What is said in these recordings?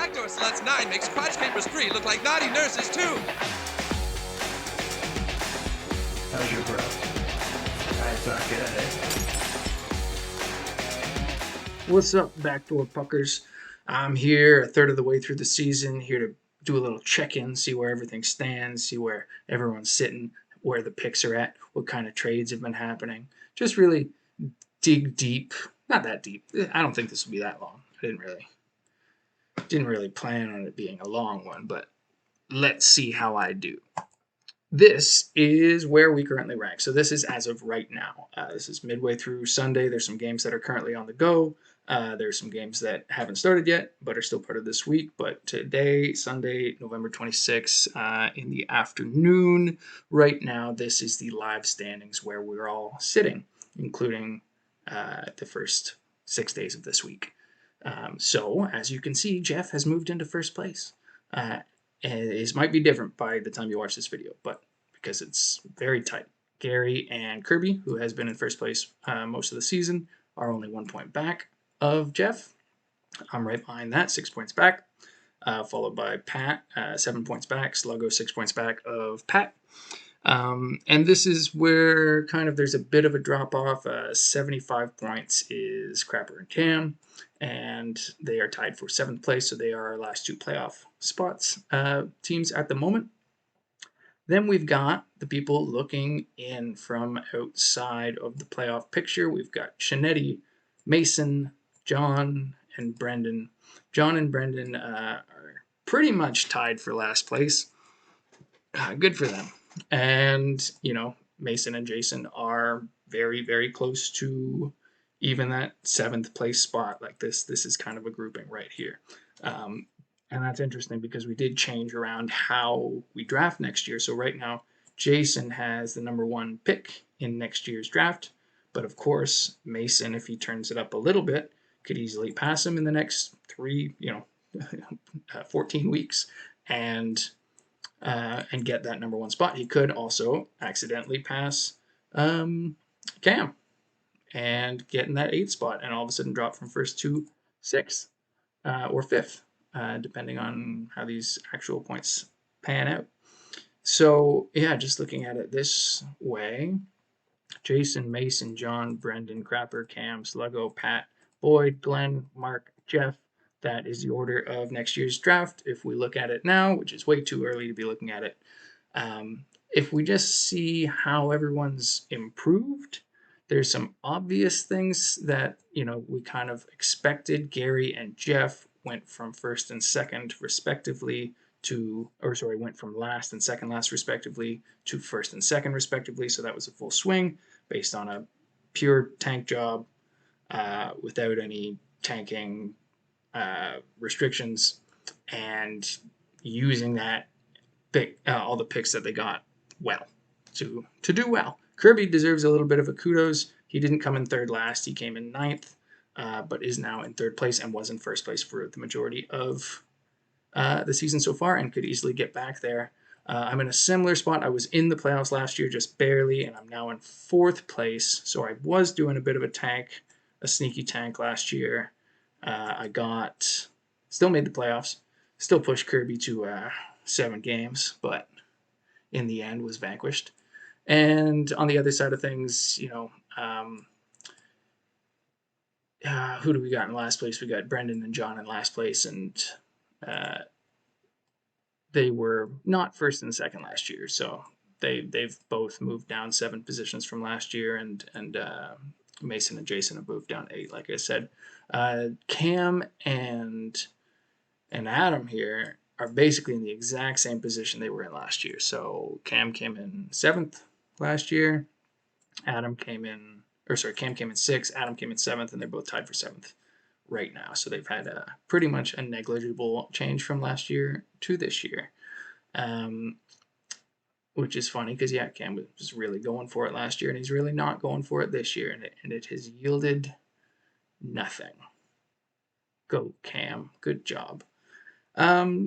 Backdoor sluts 9 makes crotch capers 3 look like naughty nurses 2. How's your bro? It's not good, eh? What's up, Backdoor Puckers? I'm here a third of the way through the season, here to do a little check-in, see where everything stands, see where everyone's sitting, where the picks are at, what kind of trades have been happening. Just really dig deep. Not that deep. I don't think this will be that long. I didn't really plan on it being a long one, but let's see how I do. This is where we currently rank. So this is as of right now. This is midway through Sunday. There's some games that are currently on the go. There's some games that haven't started yet, but are still part of this week. But today, Sunday, November 26th, in the afternoon, right now, this is the live standings where we're all sitting, including the first 6 days of this week. So, as you can see, Jeff has moved into first place. And it might be different by the time you watch this video, but because it's very tight. Gary and Kirby, who has been in first place most of the season, are only 1 point back of Jeff. I'm right behind that, 6 points back, followed by Pat, 7 points back, Sluggo 6 points back of Pat. And this is where kind of there's a bit of a drop off. 75 points is Crapper and Cam, and they are tied for 7th place, so they are our last 2 playoff spots teams at the moment. Then we've got the people looking in from outside of the playoff picture. We've got Shanetti, Mason, John, and Brendan. John and Brendan are pretty much tied for last place. Good for them. And, Mason and Jason are very, very close to even that 7th place spot. Like this is kind of a grouping right here. And that's interesting because we did change around how we draft next year. So right now, Jason has the number 1 pick in next year's draft. But of course, Mason, if he turns it up a little bit, could easily pass him in the next 14 weeks and get that number 1 spot. He could also accidentally pass Cam and get in that 8th spot and all of a sudden drop from 1st to 6th or 5th. Depending on how these actual points pan out. So, yeah, just looking at it this way, Jason, Mason, John, Brendan, Crapper, Cam, Sluggo, Pat, Boyd, Glenn, Mark, Jeff. That is the order of next year's draft. If we look at it now, which is way too early to be looking at it, if we just see how everyone's improved, there's some obvious things that, we kind of expected. Gary and Jeff went from 1st and 2nd respectively went from last and second last respectively to 1st and 2nd respectively. So that was a full swing based on a pure tank job without any tanking restrictions and using that all the picks that they got well to do well. Kirby deserves a little bit of a kudos. He didn't come in 3rd last. He came in 9th. But is now in 3rd place and was in 1st place for the majority of the season so far and could easily get back there. I'm in a similar spot. I was in the playoffs last year just barely, and I'm now in 4th place. So I was doing a bit of a sneaky tank last year. Still made the playoffs, still pushed Kirby to 7 games, but in the end was vanquished. And on the other side of things, who do we got in last place? We got Brendan and John in last place, and they were not 1st and 2nd last year, so they've both moved down 7 positions from last year, and Mason and Jason have moved down 8, like I said. Cam and Adam here are basically in the exact same position they were in last year. So Cam came in 7th last year. Cam came in 6th, Adam came in 7th, and they're both tied for 7th right now. So they've had pretty much a negligible change from last year to this year, which is funny because, Cam was really going for it last year, and he's really not going for it this year, and it has yielded nothing. Go, Cam. Good job.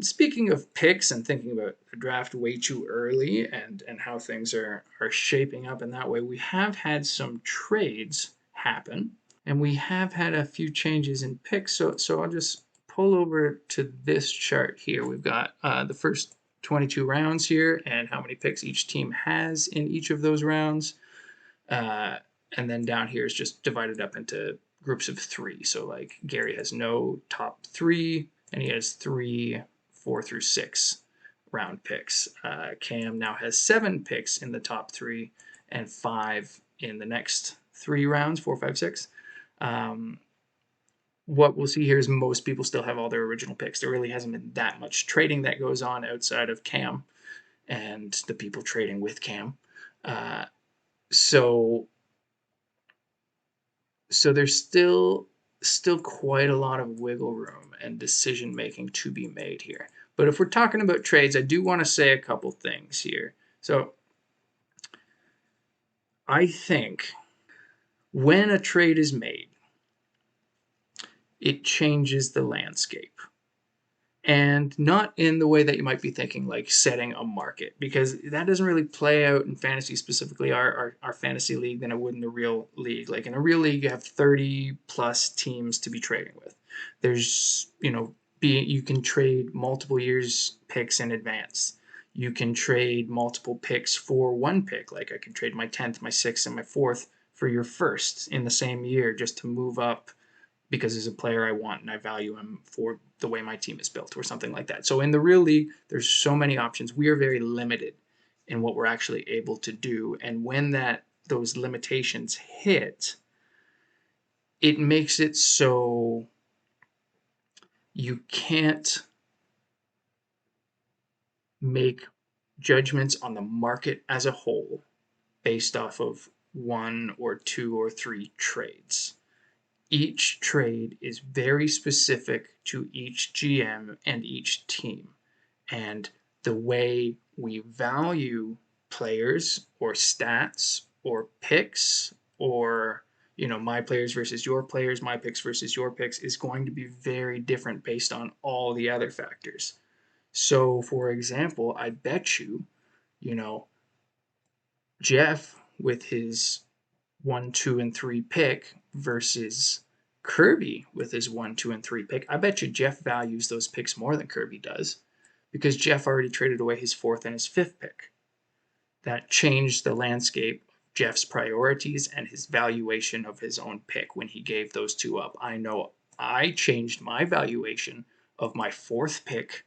Speaking of picks and thinking about the draft way too early and how things are shaping up in that way, we have had some trades happen, and we have had a few changes in picks, so I'll just pull over to this chart here, we've got the first 22 rounds here and how many picks each team has in each of those rounds. And then down here is just divided up into groups of 3. So like Gary has no top 3, and he has 3, 4 through 6 round picks. Cam now has 7 picks in the top 3 and 5 in the next 3 rounds, 4, 5, 6. What we'll see here is most people still have all their original picks. There really hasn't been that much trading that goes on outside of Cam and the people trading with Cam. So there's still quite a lot of wiggle room and decision making to be made here. But if we're talking about trades, I do want to say a couple things here. So I think when a trade is made, it changes the landscape. And not in the way that you might be thinking, like setting a market, because that doesn't really play out in fantasy, specifically our fantasy league, than it would in the real league. Like in a real league, you have 30 plus teams to be trading with. There's, you can trade multiple years picks in advance. You can trade multiple picks for one pick. Like I could trade my 10th, my 6th, and my 4th for your first in the same year just to move up because he's a player I want and I value him for the way my team is built or something like that. So in the real league, there's so many options. We are very limited in what we're actually able to do. And when those limitations hit, it makes it so you can't make judgments on the market as a whole based off of 1 or 2 or 3 trades. Each trade is very specific to each GM and each team. And the way we value players or stats or picks or my players versus your players, my picks versus your picks is going to be very different based on all the other factors. So, for example, I bet you, Jeff with his 1, 2, and 3 pick versus Kirby with his 1, 2, and 3 pick. I bet you Jeff values those picks more than Kirby does because Jeff already traded away his 4th and his 5th pick. That changed the landscape of Jeff's priorities and his valuation of his own pick when he gave those 2 up. I know I changed my valuation of my 4th pick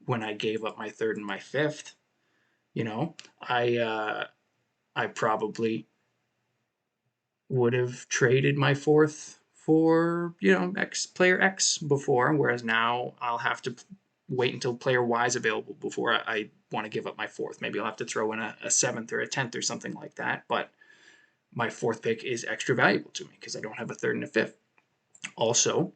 when I gave up my 3rd and my 5th. I probably would have traded my 4th for, player X before, whereas now I'll have to wait until player Y is available before I want to give up my 4th. Maybe I'll have to throw in a 7th or a 10th or something like that, but my 4th pick is extra valuable to me because I don't have a 3rd and a 5th. Also,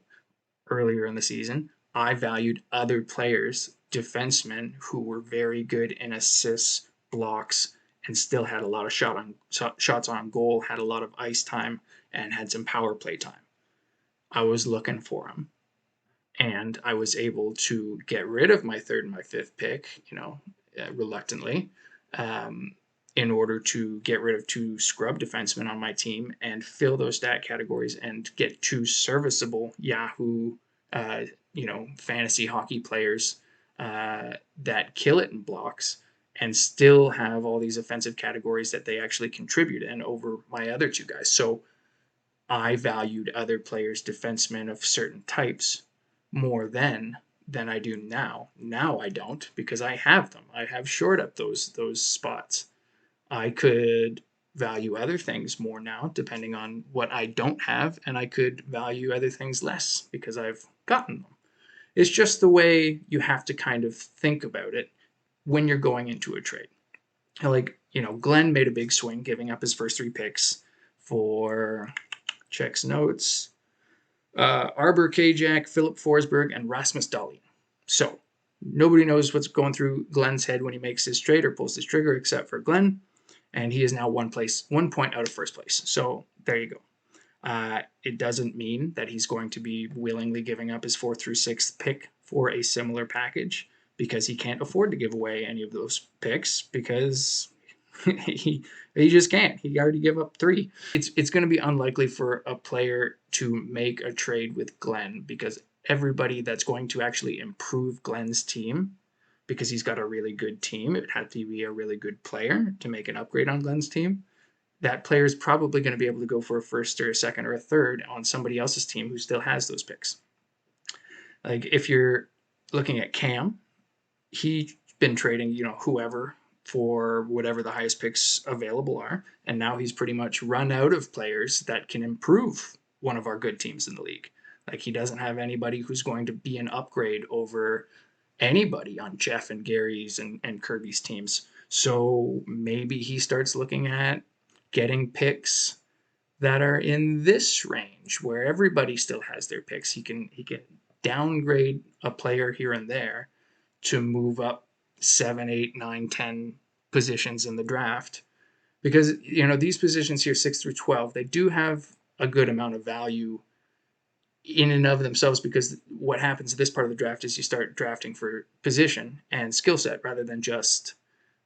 earlier in the season, I valued other players, defensemen, who were very good in assists, blocks, and still had a lot of shots on goal, had a lot of ice time, and had some power play time. I was looking for them, and I was able to get rid of my 3rd and my 5th pick, reluctantly, in order to get rid of 2 scrub defensemen on my team and fill those stat categories and get 2 serviceable Yahoo, fantasy hockey players that kill it in blocks and still have all these offensive categories that they actually contribute in over my other 2 guys. So I valued other players, defensemen of certain types, more than I do now. Now I don't because I have them. I have shored up those spots. I could value other things more now, depending on what I don't have, and I could value other things less because I've gotten them. It's just the way you have to kind of think about it when you're going into a trade. Like, Glenn made a big swing giving up his first 3 picks for, checks notes, Arbor Kajak, Philip Forsberg, and Rasmus Dahlin. So nobody knows what's going through Glenn's head when he makes his trade or pulls his trigger except for Glenn, and he is now 1 point out of first place. So there you go. It doesn't mean that he's going to be willingly giving up his 4th through 6th pick for a similar package because he can't afford to give away any of those picks because he just can't. He already gave up 3. It's going to be unlikely for a player to make a trade with Glenn because everybody that's going to actually improve Glenn's team, because he's got a really good team. It would have to be a really good player to make an upgrade on Glenn's team. That player is probably going to be able to go for a first or a second or a third on somebody else's team who still has those picks. Like if you're looking at Cam, he's been trading, whoever for whatever the highest picks available are, and now he's pretty much run out of players that can improve one of our good teams in the league. Like he doesn't have anybody who's going to be an upgrade over anybody on Jeff and Gary's and Kirby's teams. So maybe he starts looking at getting picks that are in this range where everybody still has their picks. He can downgrade a player here and there to move up 7, 8, 9, 10 positions in the draft. Because these positions here, 6 through 12, they do have a good amount of value in and of themselves, because what happens in this part of the draft is you start drafting for position and skill set rather than just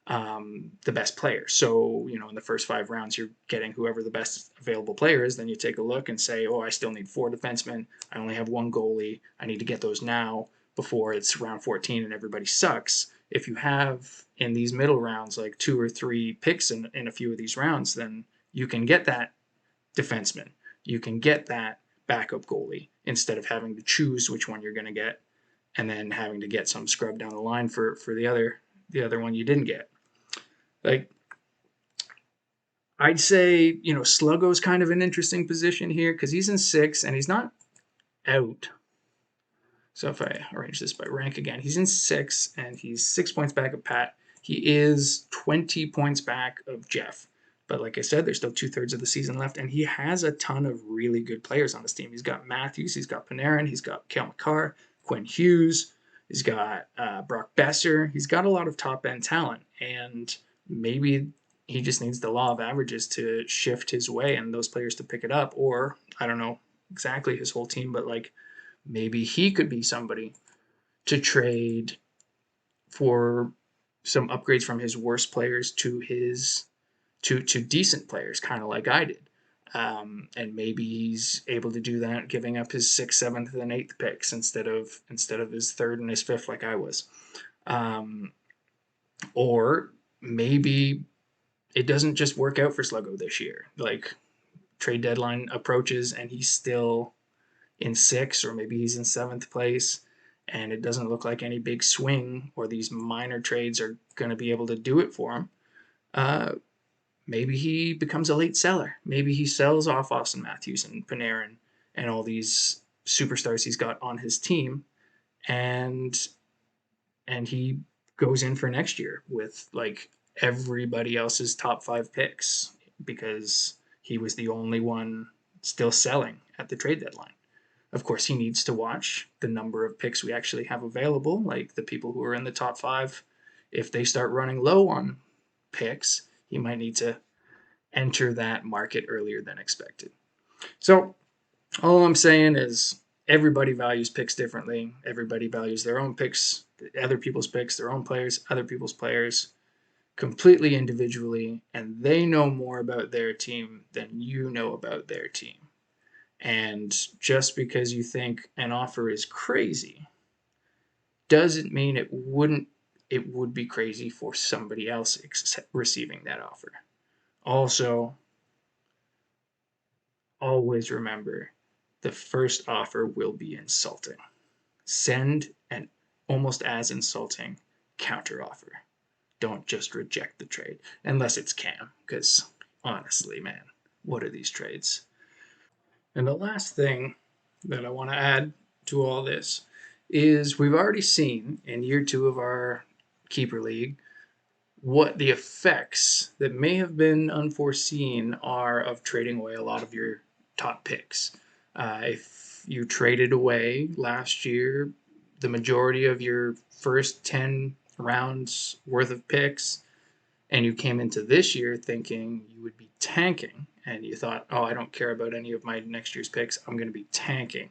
the best player. So, in the first 5 rounds, you're getting whoever the best available player is. Then you take a look and say, oh, I still need 4 defensemen. I only have 1 goalie. I need to get those now before it's round 14 and everybody sucks. If you have in these middle rounds like 2 or 3 picks in a few of these rounds, then you can get that defenseman. You can get that backup goalie instead of having to choose which one you're going to get and then having to get some scrub down the line for the other one you didn't get. Like, I'd say, Sluggo's kind of an interesting position here because he's in 6 and he's not out. So if I arrange this by rank again, he's in 6 and he's 6 points back of Pat. He is 20 points back of Jeff. But like I said, there's still 2/3 of the season left, and he has a ton of really good players on his team. He's got Matthews, he's got Panarin, he's got Cale Makar, Quinn Hughes, he's got Brock Besser. He's got a lot of top-end talent, and maybe he just needs the law of averages to shift his way and those players to pick it up. Or, I don't know exactly his whole team, but like maybe he could be somebody to trade for some upgrades from his worst players to his to decent players, kind of like I did. And maybe he's able to do that, giving up his 6th, 7th, and 8th picks instead of his 3rd and his 5th, like I was. Or maybe it doesn't just work out for Sluggo this year. Like trade deadline approaches and he's still in 6th, or maybe he's in 7th place, and it doesn't look like any big swing or these minor trades are going to be able to do it for him. Maybe he becomes a late seller. Maybe he sells off Austin Matthews and Panarin and all these superstars he's got on his team, and he goes in for next year with like everybody else's top 5 picks because he was the only one still selling at the trade deadline. Of course, he needs to watch the number of picks we actually have available, like the people who are in the top 5. If they start running low on picks, he might need to enter that market earlier than expected. So all I'm saying is everybody values picks differently. Everybody values their own picks, other people's picks, their own players, other people's players, completely individually, and they know more about their team than you know about their team. And just because you think an offer is crazy doesn't mean it would be crazy for somebody else receiving that offer. Also, always remember the first offer will be insulting. Send an almost as insulting counteroffer. Don't just reject the trade, unless it's Cam, because honestly, man, what are these trades? And the last thing that I want to add to all this is we've already seen in year 2 of our keeper league what the effects that may have been unforeseen are of trading away a lot of your top picks. If you traded away last year the majority of your first 10 rounds worth of picks, and you came into this year thinking you would be tanking, and you thought, oh, I don't care about any of my next year's picks, I'm going to be tanking.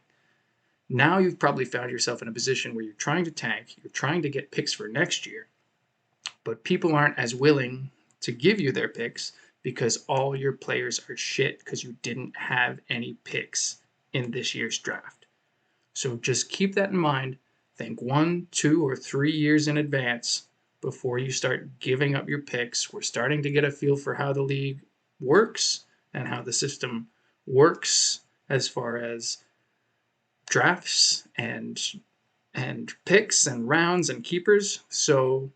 Now you've probably found yourself in a position where you're trying to tank, you're trying to get picks for next year, but people aren't as willing to give you their picks because all your players are shit because you didn't have any picks in this year's draft. So just keep that in mind. Think 1, 2, or 3 years in advance before you start giving up your picks. We're starting to get a feel for how the league works and how the system works as far as drafts and picks and rounds and keepers. So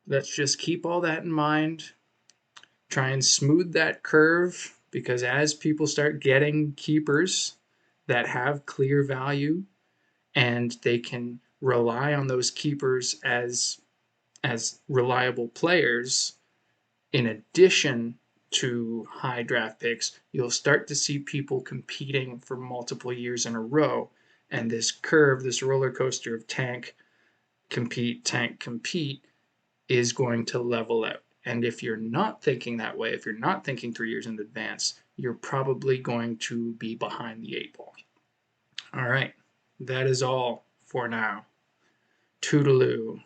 let's just keep all that in mind. Try and smooth that curve, because as people start getting keepers that have clear value and they can rely on those keepers as reliable players in addition to high draft picks, you'll start to see people competing for multiple years in a row. And this curve, this roller coaster of tank, compete, is going to level out. And if you're not thinking that way, if you're not thinking 3 years in advance, you're probably going to be behind the 8 ball. All right, that is all for now. Toodaloo.